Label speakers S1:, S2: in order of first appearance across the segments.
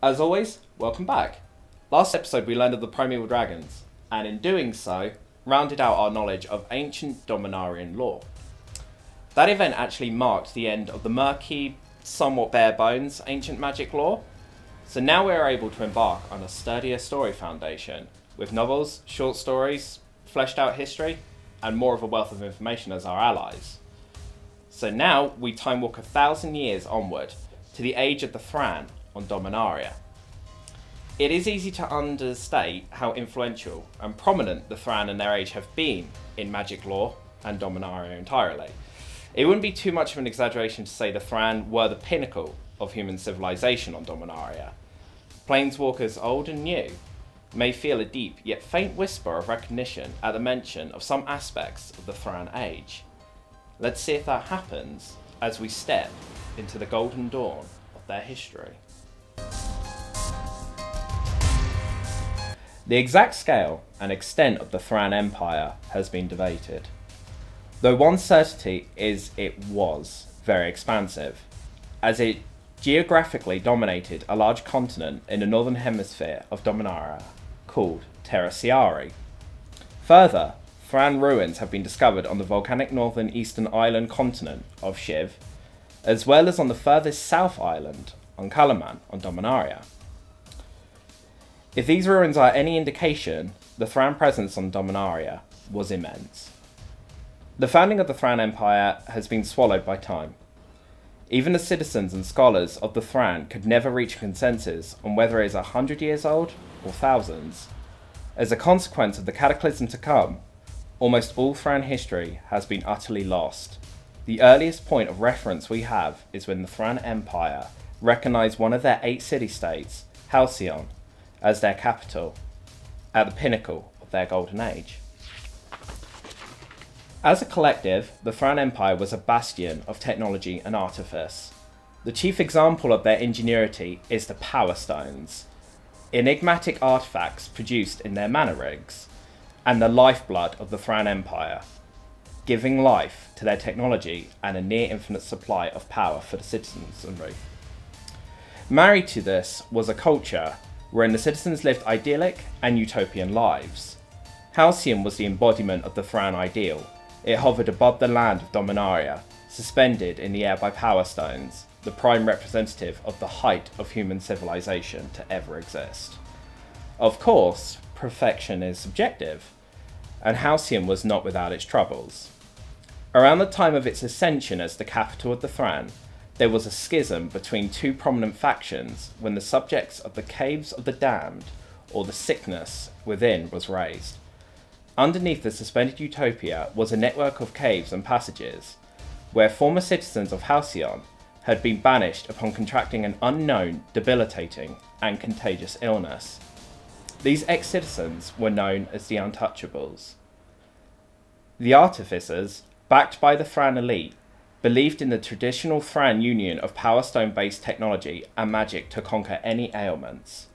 S1: As always, welcome back. Last episode we learned of the primeval dragons, and in doing so, rounded out our knowledge of ancient Dominarian lore. That event actually marked the end of the murky, somewhat bare bones ancient magic lore, so now we are able to embark on a sturdier story foundation, with novels, short stories, fleshed out history, and more of a wealth of information as our allies. So now we time walk 1,000 years onward to the age of the Thran on Dominaria. It is easy to understate how influential and prominent the Thran and their age have been in magic lore and Dominaria entirely. It wouldn't be too much of an exaggeration to say the Thran were the pinnacle of human civilization on Dominaria. Planeswalkers old and new may feel a deep yet faint whisper of recognition at the mention of some aspects of the Thran age. Let's see if that happens as we step into the golden dawn of their history. The exact scale and extent of the Thran Empire has been debated, though one certainty is it was very expansive, as it geographically dominated a large continent in the northern hemisphere of Dominaria called Terra Ciari. Further, Thran ruins have been discovered on the volcanic northern eastern island continent of Shiv, as well as on the furthest south island on Kalaman on Dominaria. If these ruins are any indication, the Thran presence on Dominaria was immense. The founding of the Thran Empire has been swallowed by time. Even the citizens and scholars of the Thran could never reach a consensus on whether it is 100 years old or thousands. As a consequence of the cataclysm to come, almost all Thran history has been utterly lost. The earliest point of reference we have is when the Thran Empire recognized one of their 8 city-states, Halcyon, as their capital, at the pinnacle of their golden age. As a collective, the Thran Empire was a bastion of technology and artifice. The chief example of their ingenuity is the Power Stones, enigmatic artifacts produced in their mana rigs, and the lifeblood of the Thran Empire, giving life to their technology and a near infinite supply of power for the citizenry. Married to this was a culture wherein the citizens lived idyllic and utopian lives. Halcyon was the embodiment of the Thran ideal. It hovered above the land of Dominaria, suspended in the air by Power Stones, the prime representative of the height of human civilization to ever exist. Of course, perfection is subjective, and Halcyon was not without its troubles. Around the time of its ascension as the capital of the Thran, there was a schism between 2 prominent factions when the subjects of the Caves of the Damned, or the Sickness, within was raised. Underneath the suspended utopia was a network of caves and passages, where former citizens of Halcyon had been banished upon contracting an unknown, debilitating, and contagious illness. These ex-citizens were known as the Untouchables. The Artificers, backed by the Thran elite, believed in the traditional Thran union of Power Stone-based technology and magic to conquer any ailments.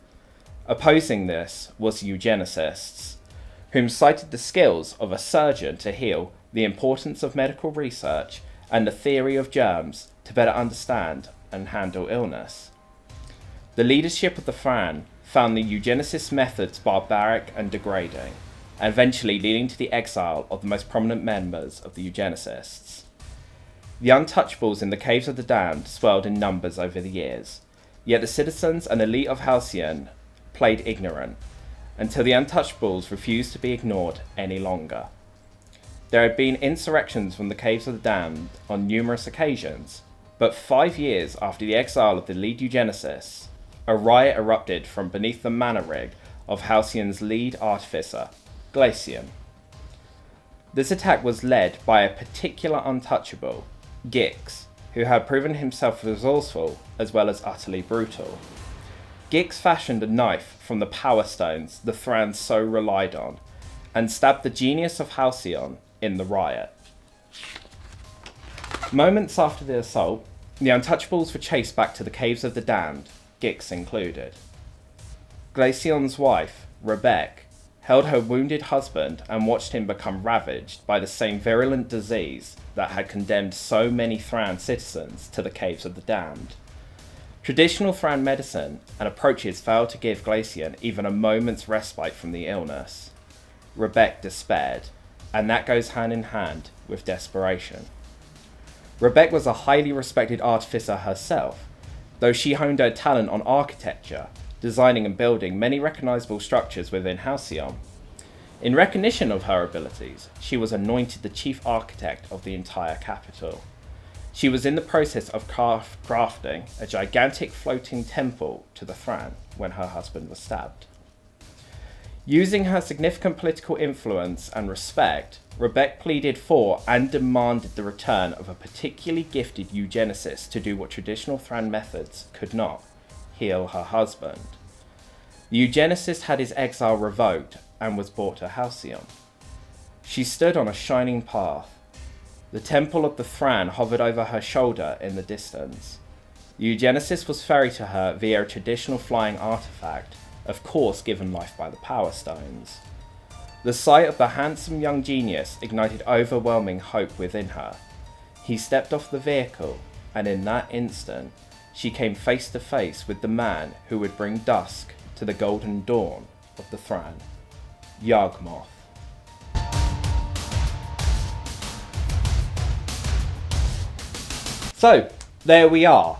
S1: Opposing this was the Eugenicists, whom cited the skills of a surgeon to heal, the importance of medical research, and the theory of germs to better understand and handle illness. The leadership of the Thran found the Eugenicist methods barbaric and degrading, and eventually leading to the exile of the most prominent members of the Eugenicists. The Untouchables in the Caves of the Damned swelled in numbers over the years, yet the citizens and elite of Halcyon played ignorant, until the Untouchables refused to be ignored any longer. There had been insurrections from the Caves of the Damned on numerous occasions, but 5 years after the exile of the lead Eugenicists, a riot erupted from beneath the mana rig of Halcyon's lead artificer, Glacian. This attack was led by a particular Untouchable, Gix, who had proven himself resourceful as well as utterly brutal. Gix fashioned a knife from the Power Stones the Thran so relied on, and stabbed the genius of Halcyon in the riot. Moments after the assault, the Untouchables were chased back to the Caves of the Damned, Gix included. Glacian's wife, Rebecca, held her wounded husband and watched him become ravaged by the same virulent disease that had condemned so many Thran citizens to the Caves of the Damned. Traditional Thran medicine and approaches failed to give Glacian even a moment's respite from the illness. Rebek despaired, and that goes hand in hand with desperation. Rebek was a highly respected artificer herself, though she honed her talent on architecture, designing and building many recognisable structures within Halcyon. In recognition of her abilities, she was anointed the chief architect of the entire capital. She was in the process of crafting a gigantic floating temple to the Thran when her husband was stabbed. Using her significant political influence and respect, Rebek pleaded for and demanded the return of a particularly gifted eugenicist to do what traditional Thran methods could not: heal her husband. The eugenicist had his exile revoked and was brought to Halcyon. She stood on a shining path. The temple of the Thran hovered over her shoulder in the distance. The eugenicist was ferried to her via a traditional flying artifact, of course given life by the Power Stones. The sight of the handsome young genius ignited overwhelming hope within her. He stepped off the vehicle, and in that instant, she came face to face with the man who would bring dusk to the golden dawn of the Thran, Yawgmoth. So, there we are,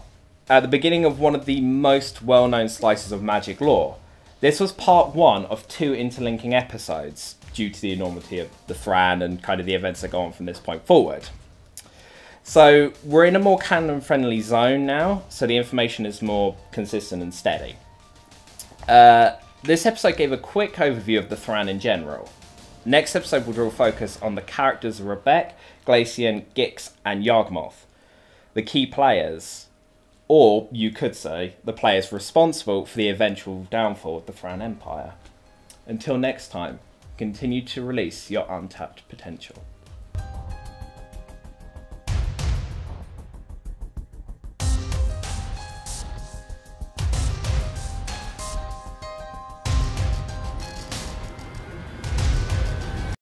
S1: at the beginning of one of the most well-known slices of magic lore. This was part one of 2 interlinking episodes, due to the enormity of the Thran and kind of the events that go on from this point forward. So, we're in a more canon-friendly zone now, so the information is more consistent and steady. This episode gave a quick overview of the Thran in general. Next episode will draw focus on the characters of Rebek, Glacian, Gix, and Yawgmoth, the key players, or you could say, the players responsible for the eventual downfall of the Thran Empire. Until next time, continue to release your untapped potential.